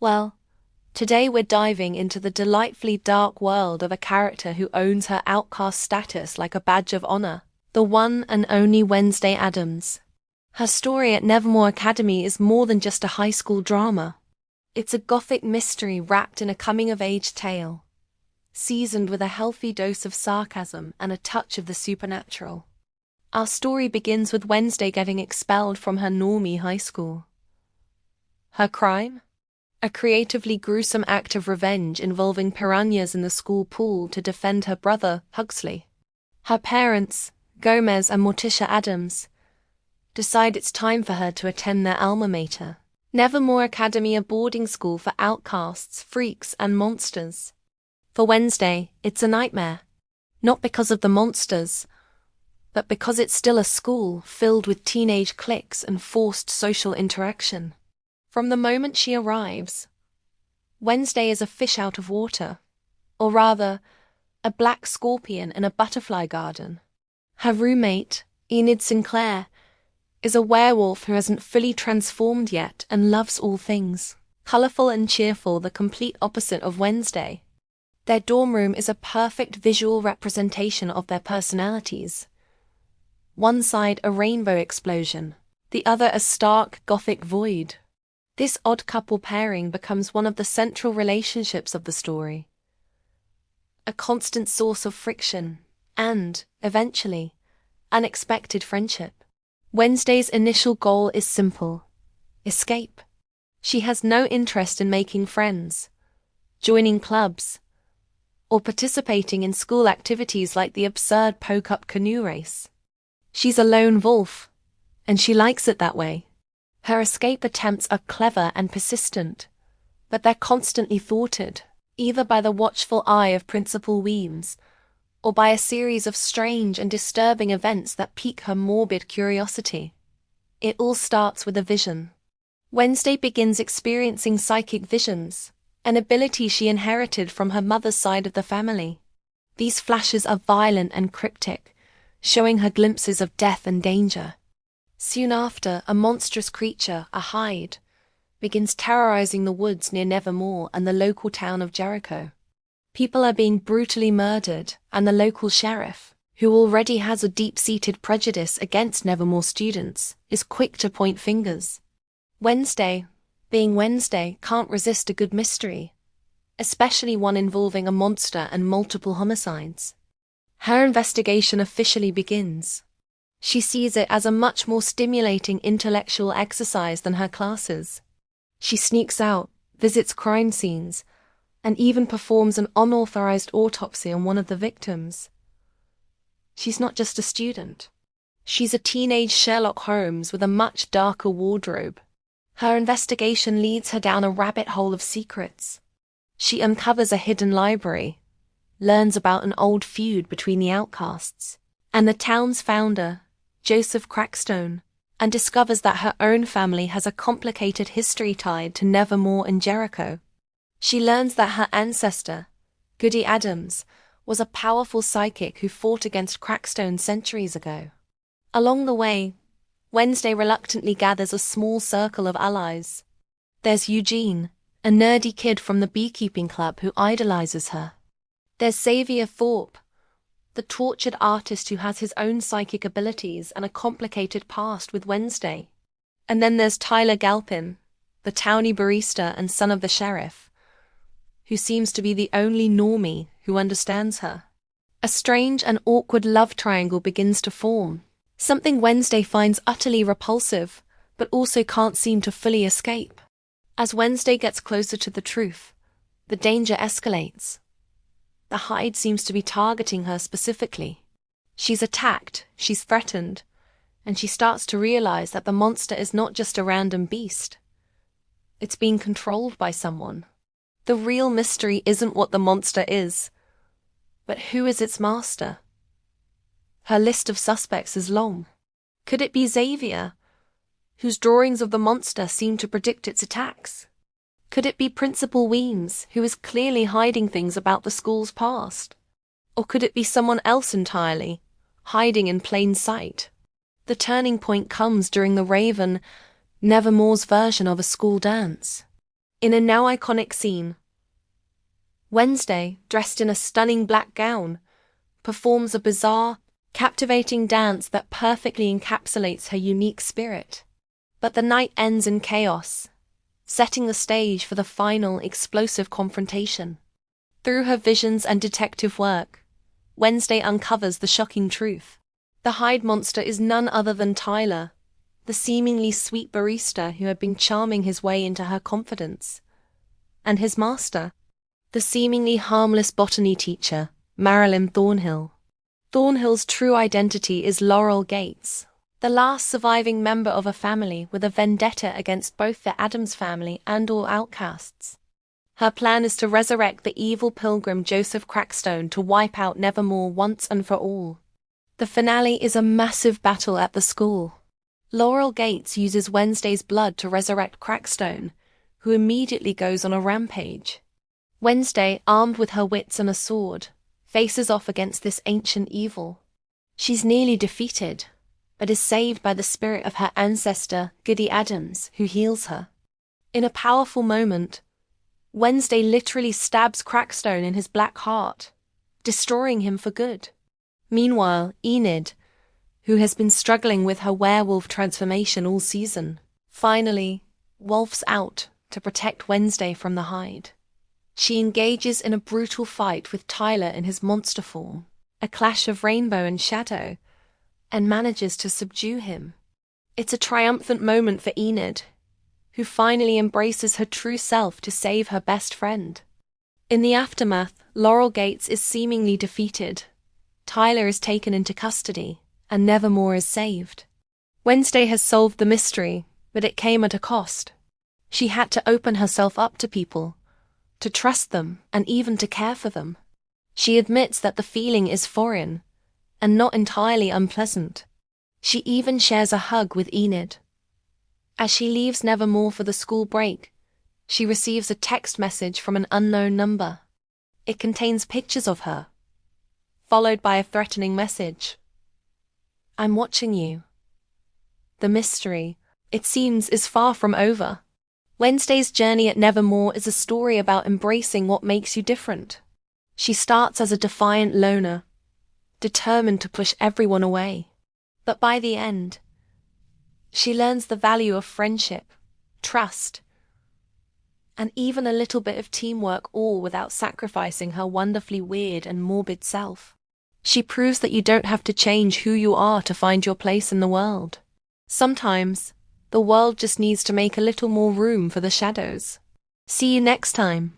Well, today we're diving into the delightfully dark world of a character who owns her outcast status like a badge of honor, the one and only Wednesday Addams. Her story at Nevermore Academy is more than just a high school drama. It's a gothic mystery wrapped in a coming-of-age tale, seasoned with a healthy dose of sarcasm and a touch of the supernatural. Our story begins with Wednesday getting expelled from her normie high school. Her crime? A creatively gruesome act of revenge involving piranhas in the school pool to defend her brother, Huxley. Her parents, Gomez and Morticia Addams, decide it's time for her to attend their alma mater, Nevermore Academy, a boarding school for outcasts, freaks, and monsters. For Wednesday, it's a nightmare. Not because of the monsters, but because it's still a school filled with teenage cliques and forced social interaction. From the moment she arrives, Wednesday is a fish out of water, or rather, a black scorpion in a butterfly garden. Her roommate, Enid Sinclair, is a werewolf who hasn't fully transformed yet and loves all things colorful and cheerful, the complete opposite of Wednesday. Their dorm room is a perfect visual representation of their personalities. One side a rainbow explosion, the other a stark gothic void. This odd couple pairing becomes one of the central relationships of the story, a constant source of friction and, eventually, unexpected friendship. Wednesday's initial goal is simple: escape. She has no interest in making friends, joining clubs, or participating in school activities like the absurd poke-up canoe race. She's a lone wolf, and she likes it that way. Her escape attempts are clever and persistent, but they're constantly thwarted, either by the watchful eye of Principal Weems, or by a series of strange and disturbing events that pique her morbid curiosity. It all starts with a vision. Wednesday begins experiencing psychic visions, an ability she inherited from her mother's side of the family. These flashes are violent and cryptic, showing her glimpses of death and danger. Soon after, a monstrous creature, a Hyde, begins terrorizing the woods near Nevermore and the local town of Jericho. People are being brutally murdered, and the local sheriff, who already has a deep-seated prejudice against Nevermore students, is quick to point fingers. Wednesday, being Wednesday, can't resist a good mystery, especially one involving a monster and multiple homicides. Her investigation officially begins. She sees it as a much more stimulating intellectual exercise than her classes. She sneaks out, visits crime scenes, and even performs an unauthorized autopsy on one of the victims. She's not just a student. She's a teenage Sherlock Holmes with a much darker wardrobe. Her investigation leads her down a rabbit hole of secrets. She uncovers a hidden library, learns about an old feud between the outcasts and the town's founder, Joseph Crackstone, and discovers that her own family has a complicated history tied to Nevermore and Jericho. She learns that her ancestor, Goody Addams, was a powerful psychic who fought against Crackstone centuries ago. Along the way, Wednesday reluctantly gathers a small circle of allies. There's Eugene, a nerdy kid from the beekeeping club who idolizes her. There's Xavier Thorpe, the tortured artist who has his own psychic abilities and a complicated past with Wednesday. And then there's Tyler Galpin, the townie barista and son of the sheriff, who seems to be the only normie who understands her. A strange and awkward love triangle begins to form, something Wednesday finds utterly repulsive, but also can't seem to fully escape. As Wednesday gets closer to the truth, the danger escalates. The Hyde seems to be targeting her specifically. She's attacked, she's threatened, and she starts to realize that the monster is not just a random beast. It's being controlled by someone. The real mystery isn't what the monster is, but who is its master? Her list of suspects is long. Could it be Xavier, whose drawings of the monster seem to predict its attacks? Could it be Principal Weems, who is clearly hiding things about the school's past? Or could it be someone else entirely, hiding in plain sight? The turning point comes during the Raven, Nevermore's version of a school dance. In a now iconic scene, Wednesday, dressed in a stunning black gown, performs a bizarre, captivating dance that perfectly encapsulates her unique spirit. But the night ends in chaos, setting the stage for the final explosive confrontation. Through her visions and detective work, Wednesday uncovers the shocking truth. The Hyde monster is none other than Tyler, the seemingly sweet barista who had been charming his way into her confidence, and his master, the seemingly harmless botany teacher, Marilyn Thornhill. Thornhill's true identity is Laurel Gates, the last surviving member of a family with a vendetta against both the Addams family and all outcasts. Her plan is to resurrect the evil pilgrim Joseph Crackstone to wipe out Nevermore once and for all. The finale is a massive battle at the school. Laurel Gates uses Wednesday's blood to resurrect Crackstone, who immediately goes on a rampage. Wednesday, armed with her wits and a sword, faces off against this ancient evil. She's nearly defeated, but is saved by the spirit of her ancestor, Goody Addams, who heals her. In a powerful moment, Wednesday literally stabs Crackstone in his black heart, destroying him for good. Meanwhile, Enid, who has been struggling with her werewolf transformation all season, finally wolfs out to protect Wednesday from the Hyde. She engages in a brutal fight with Tyler in his monster form, a clash of rainbow and shadow, and manages to subdue him. It's a triumphant moment for Enid, who finally embraces her true self to save her best friend. In the aftermath, Laurel Gates is seemingly defeated. Tyler is taken into custody, and Nevermore is saved. Wednesday has solved the mystery, but it came at a cost. She had to open herself up to people, to trust them, and even to care for them. She admits that the feeling is foreign, and not entirely unpleasant. She even shares a hug with Enid. As she leaves Nevermore for the school break, she receives a text message from an unknown number. It contains pictures of her, followed by a threatening message. "I'm watching you." The mystery, it seems, is far from over. Wednesday's journey at Nevermore is a story about embracing what makes you different. She starts as a defiant loner, determined to push everyone away. But by the end, she learns the value of friendship, trust, and even a little bit of teamwork, all without sacrificing her wonderfully weird and morbid self. She proves that you don't have to change who you are to find your place in the world. Sometimes, the world just needs to make a little more room for the shadows. See you next time.